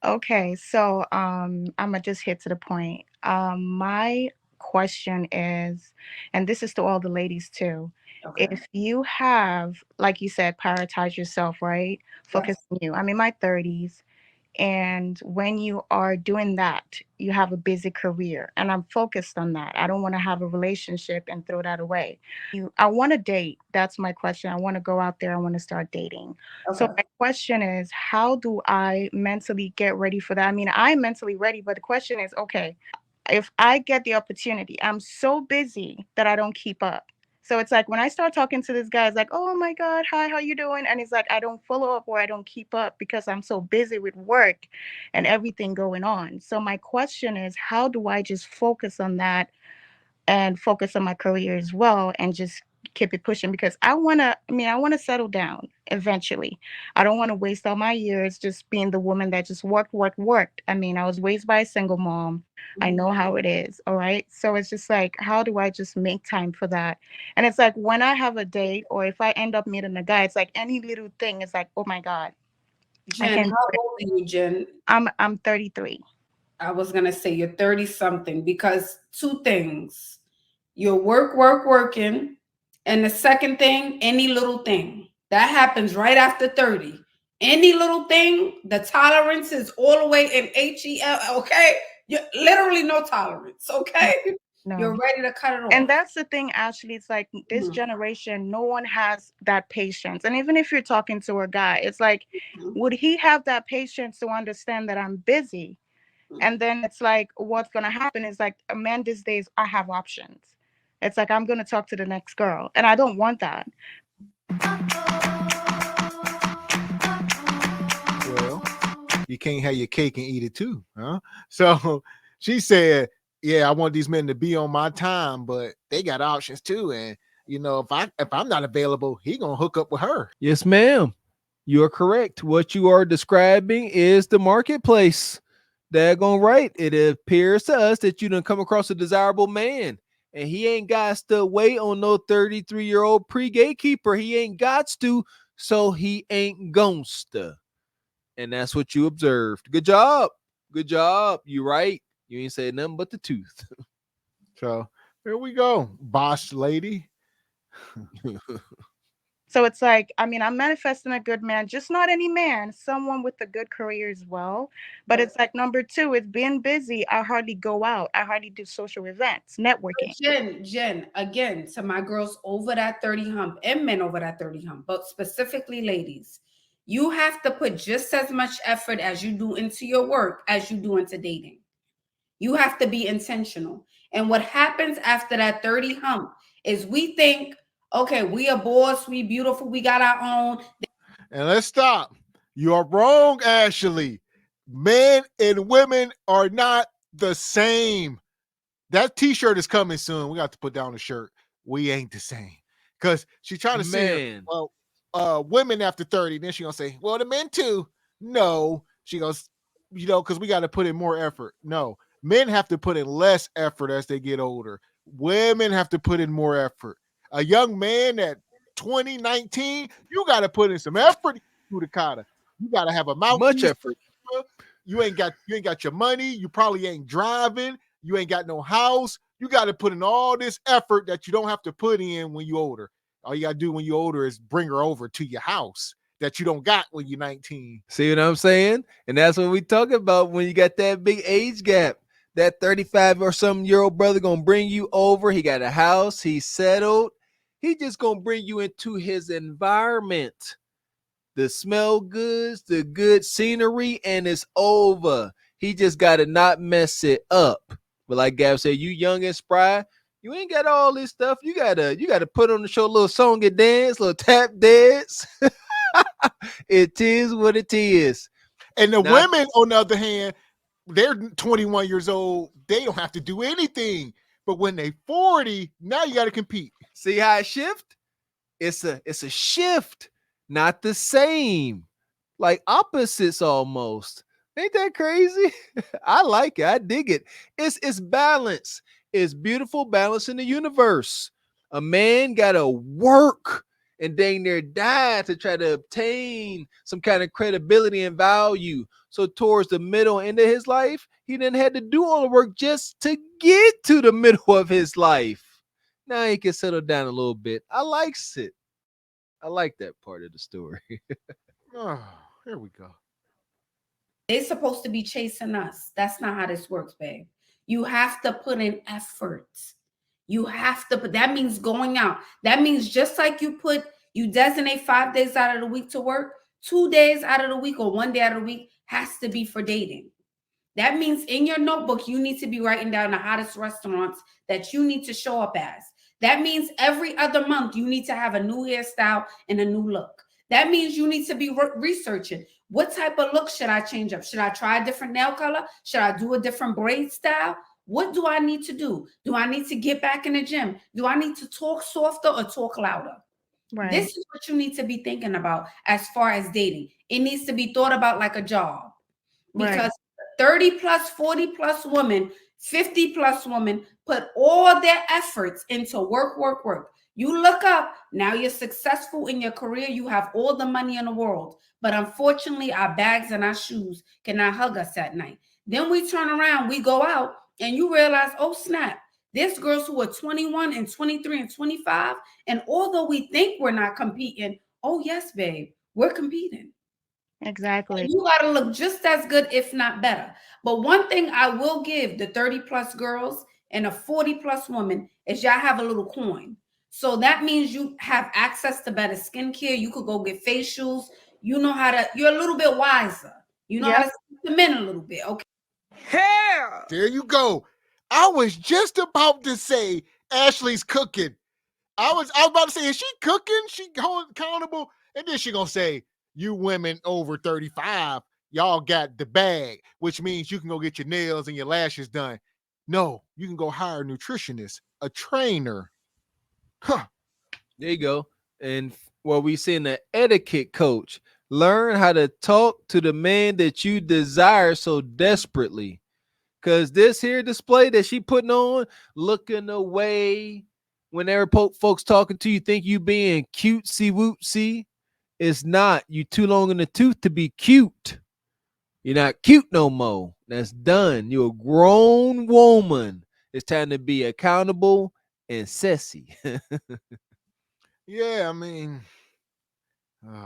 Okay, so I'm gonna just hit to the point. My question is, and this is to all the ladies too, Okay. if you have, like you said, prioritize yourself, right? Focus Yes. on you. I'm in my 30s, and when you are doing that, you have a busy career, and I'm focused on that. I don't want to have a relationship and throw that away. I want to date. That's my question. I want to go out there. I want to start dating. So Okay. my question is, how do I mentally get ready for that? I mean, I'm mentally ready, but the question is, okay, if I get the opportunity, I'm so busy that I don't keep up. So it's like when I start talking to this guy, it's like, oh my God, hi, how you doing? And it's like I don't follow up or I don't keep up because I'm so busy with work and everything going on. So my question is, how do I just focus on that and focus on my career as well and just keep it pushing because I want to settle down eventually. I don't want to waste all my years just being the woman that just worked. I mean, I was raised by a single mom. I Mhm. know how it is. All right. So it's just like, how do I just make time for that? And it's like when I have a date or if I end up meeting a guy, it's like any little thing is like, oh my God, I Jen, can't how do it. old are you, Jen? I'm 33. I was gonna say you're 30 something because two things. You're working. And the second thing, any little thing. That happens right after 30. Any little thing, the tolerance is all the way in HEL, okay? You literally no tolerance, No, okay? no. You're ready to cut it And off. that's the thing, Ashley. It's like this Mhm, generation, no one has that patience. And even if you're talking to a guy, it's like, mhm, would he have that patience to understand that I'm busy? mhm. And then it's like, what's going to happen is like, a man these days, I have options. It's like, I'm going to talk to the next girl. And I don't want that. Well, you can't have your cake and eat it too, huh? So she said, "Yeah, I want these men to be on my time, but they got options too. And if I'm not available, he gonna hook up with her." Yes, ma'am. You are correct. What you are describing is the marketplace. Daggone right. It appears to us that you done come across a desirable man. And he ain't got to wait on no 33-year-old pre-gatekeeper. He ain't got to, so he ain't gonsta. And that's what you observed. Good job. Good job. You right. You ain't said nothing but the tooth. So here we go, boss lady. So it's like, I mean, I'm manifesting a good man, just not any man, someone with a good career as well. But But it's like number two, it's being busy. I hardly go out. I hardly do social events, networking. Jen, again, to my girls over that 30 hump and men over that 30 hump, but specifically ladies, you have to put just as much effort as you do into your work as you do into dating. You have to be intentional. And what happens after that 30 hump is we think, okay, we a boss, we beautiful, we got our own. And let's stop. You are wrong, Ashley. Men and women are not the same. That T-shirt is coming soon. We got to put down the shirt. We ain't the same. Because she's trying to say, Man. well, women after 30. Then she gonna say, well, the men too. No, she goes, because we got to put in more effort. No, men have to put in less effort as they get older. Women have to put in more effort. A young man at 2019, you got to put in some effort to the kata. You got to have a Much mouthpiece. effort. You ain't got your money. You probably ain't driving. You ain't got no house. You got to put in all this effort that you don't have to put in when you're older. All you got to do when you're older is bring her over to your house that you don't got when you're 19. See what I'm saying? And that's what we talk about when you got that big age gap. That 35 or some year old brother gonna bring you over. He got a house, he's settled. He just gonna bring you into his environment. The smell goods, the good scenery, and it's over. He just gotta not mess it up. But like Gab said, you young and spry, you ain't got all this stuff. You gotta put on the show a little song and dance, little tap dance. It is what it is. And the Not women, on the other hand, they're 21 years old. They don't have to do anything. But when they 40, now you got to compete. see how it shift? It's a shift, not the same. Like opposites almost. Ain't that crazy? I like it. I dig it. It's balance. It's beautiful balance in the universe. A man gotta work and dang near died to try to obtain some kind of credibility and value. So towards the middle end of his life, he then had to do all the work just to get to the middle of his life. Now he can settle down a little bit. I likes it. I like that part of the story. Oh, here we go. They're supposed to be chasing us. That's not how this works, babe. You have to put in effort. You have to put, that means going out. That means just like you designate 5 days out of the week to work, 2 days out of the week or 1 day out of the week has to be for dating. That means in your notebook, you need to be writing down the hottest restaurants that you need to show up as. That means every other month, you need to have a new hairstyle and a new look. That means you need to be researching what type of look should I change up? Should I try a different nail color? Should I do a different braid style? What do I need to do? Do I need to get back in the gym? Do I need to talk softer or talk louder? Right. This is what you need to be thinking about as far as dating. It needs to be thought about like a job, because Right. 30 plus, 40 plus women, 50 plus women put all their efforts into work, work, work. You look up, now you're successful in your career, you have all the money in the world, but unfortunately, our bags and our shoes cannot hug us at night. Then we turn around, we go out, and you realize, oh snap, there's girls who are 21 and 23 and 25, and although we think we're not competing, oh yes, babe, we're competing. Exactly. You got to look just as good, if not better. But one thing I will give the 30 plus girls and a 40 plus woman is y'all have a little coin. So that means you have access to better skincare. You could go get facials. You know how to, you're a little bit wiser. You know how Yep. to speak to men a little bit. Okay. Hell. There you go. I was just about to say Ashley's cooking. I was about to say, is she cooking? She accountable? And then she gonna say, you women over 35, y'all got the bag, which means you can go get your nails and your lashes done. No, you can go hire a nutritionist, a trainer. Huh. There you go. And what we see in the etiquette coach, learn how to talk to the man that you desire so desperately. Cause this here display that she putting on, looking away whenever folks talking to you, think you being cutesy wootsy. It's not. You too long in the tooth to be cute. You're not cute no more. That's done. You're a grown woman. It's time to be accountable and sassy. Yeah, I mean,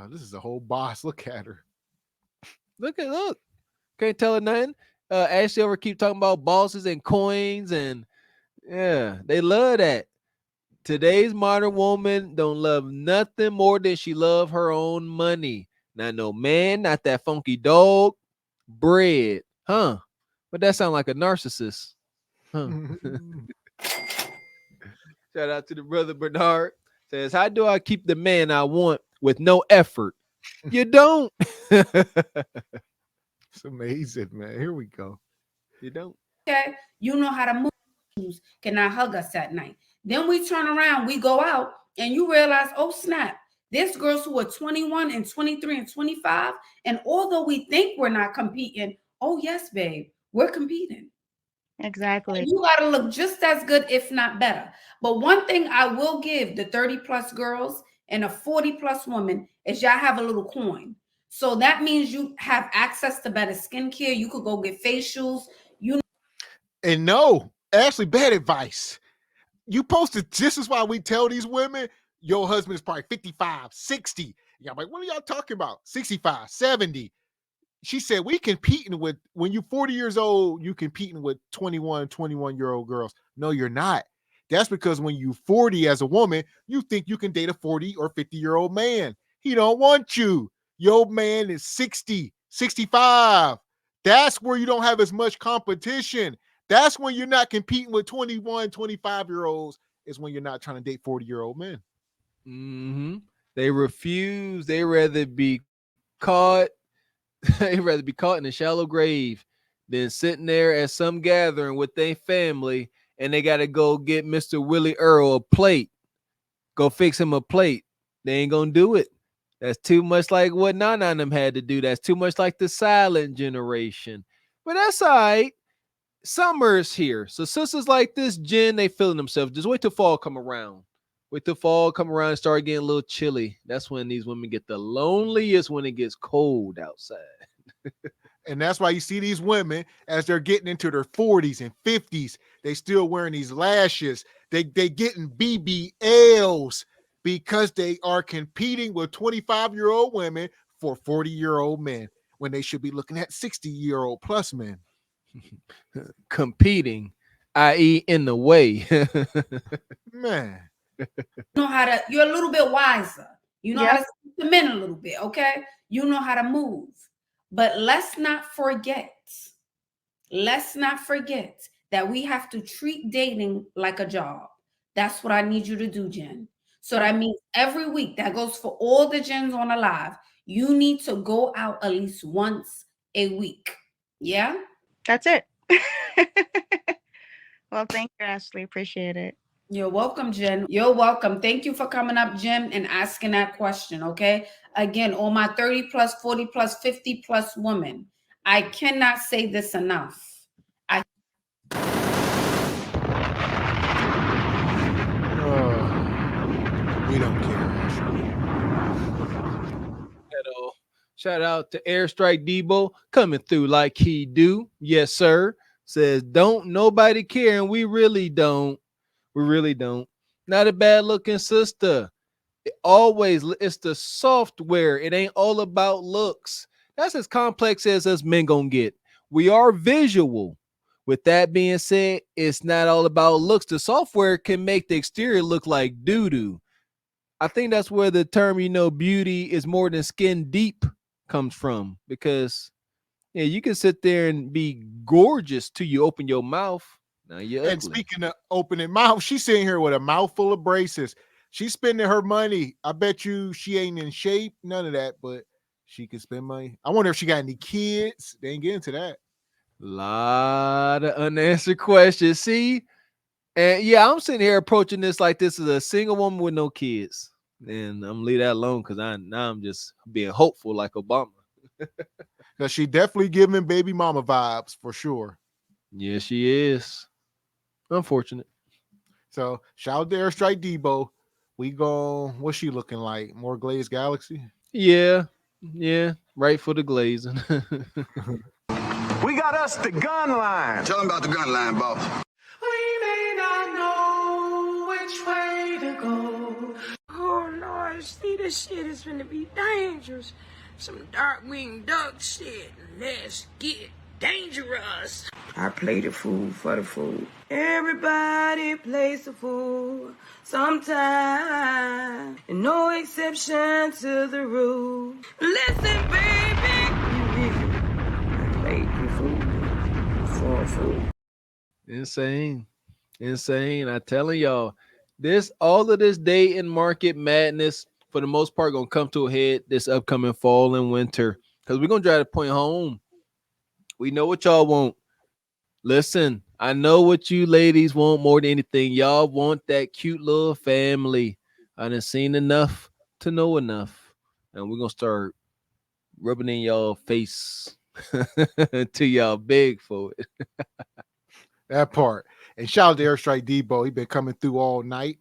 this is a whole boss. Look at her. Look. Can't tell her nothing. Ashley over keep talking about bosses and coins, and yeah, they love that. Today's modern woman don't love nothing more than she love her own money. Not no man, not that funky dog, bread. Huh? But that sound like a narcissist. Huh? Shout out to the brother Bernard. Says, how do I keep the man I want with no effort? You don't. It's amazing, man. Here we go. You don't. Okay. You know how to move. Shoes cannot hug us at night. Then we turn around, we go out, and you realize, oh snap, there's girls who are 21 and 23 and 25. And although we think we're not competing, oh yes, babe, we're competing. Exactly. You got to look just as good, if not better. But one thing I will give the 30 plus girls and a 40 plus woman is y'all have a little coin. So that means you have access to better skincare. You could go get facials. And no, Ashley, bad advice. You posted, this is why we tell these women, your husband is probably 55, 60. Y'all like, what are y'all talking about? 65, 70. She said, we competing with, when you're 40 years old, you competing with 21-year-old girls. No, you're not. That's because when you're 40 as a woman, you think you can date a 40 or 50-year-old man. He don't want you. Your man is 60, 65. That's where you don't have as much competition. That's when you're not competing with 21, 25-year-olds, is when you're not trying to date 40-year-old men. Mm-hmm. They refuse. They rather be caught. They rather be caught in a shallow grave than sitting there at some gathering with their family, and they got to go get Mr. Willie Earl a plate. Go fix him a plate. They ain't gonna do it. That's too much like what Nana and them had to do. That's too much like the silent generation. But that's all right. Summer's here. So sisters like this, Jen, they feeling themselves. Just wait till fall come around. Wait till fall come around and start getting a little chilly. That's when these women get the loneliest when it gets cold outside. And that's why you see these women as they're getting into their 40s and 50s, they still wearing these lashes. They getting BBLs because they are competing with 25-year-old women for 40-year-old men when they should be looking at 60-year-old plus men. Competing, i.e., in the way. Man. Know how to, you're a little bit wiser. You know how Yep. to speak to men a little bit, okay? You know how to move. But let's not forget that we have to treat dating like a job. That's what I need you to do, Jen. So that means every week, that goes for all the gens on Alive, you need to go out at least once a week. Yeah? That's it. Well, thank you, Ashley. Appreciate it. You're welcome, Jen. You're welcome. Thank you for coming up, Jen, and asking that question. Okay. Again, all my 30 plus, 40 plus, 50 plus women, I cannot say this enough. We don't care. Shout out to Airstrike Debo coming through like he do. Yes, sir. Says, don't nobody care, and we really don't. We really don't. Not a bad looking sister. It's the software. It ain't all about looks. That's as complex as us men gonna get. We are visual. With that being said, it's not all about looks. The software can make the exterior look like doo-doo. I think that's where the term, beauty is more than skin deep comes from. Because yeah, you can sit there and be gorgeous till you open your mouth. Now you're And ugly. speaking of opening mouth, she's sitting here with a mouthful of braces. She's spending her money. I bet you she ain't in shape, none of that, but she can spend money. I wonder if she got any kids. They ain't get into that. Lot of unanswered questions. See, and yeah, I'm sitting here approaching this like this is a single woman with no kids, and I'm gonna leave that alone because I'm just being hopeful like Obama. Because she definitely giving baby mama vibes for sure. Yeah, she is. Unfortunate. So shout out to Airstrike Debo. We go. What's she looking like? More Glazed Galaxy? Yeah, right for the glazing. We got us the gun line. Tell them about the gun line, boss. We may not know which way to go. Oh Lord, see, this shit is gonna be dangerous. Some dark-winged duck shit. Let's get dangerous. I play the fool for the fool. Everybody plays the fool sometime. And no exception to the rule. Listen, baby, you hear me? I played the fool for a fool. Insane. I'm telling y'all, all of this dating market madness for the most part gonna come to a head this upcoming fall and winter because we're gonna try to point home. We know what y'all want. Listen, I know what you ladies want more than anything. Y'all want that cute little family. I done seen enough to know enough, and we're gonna start rubbing in y'all face until y'all beg for it. That part. And shout out to Airstrike Debo. He been coming through all night.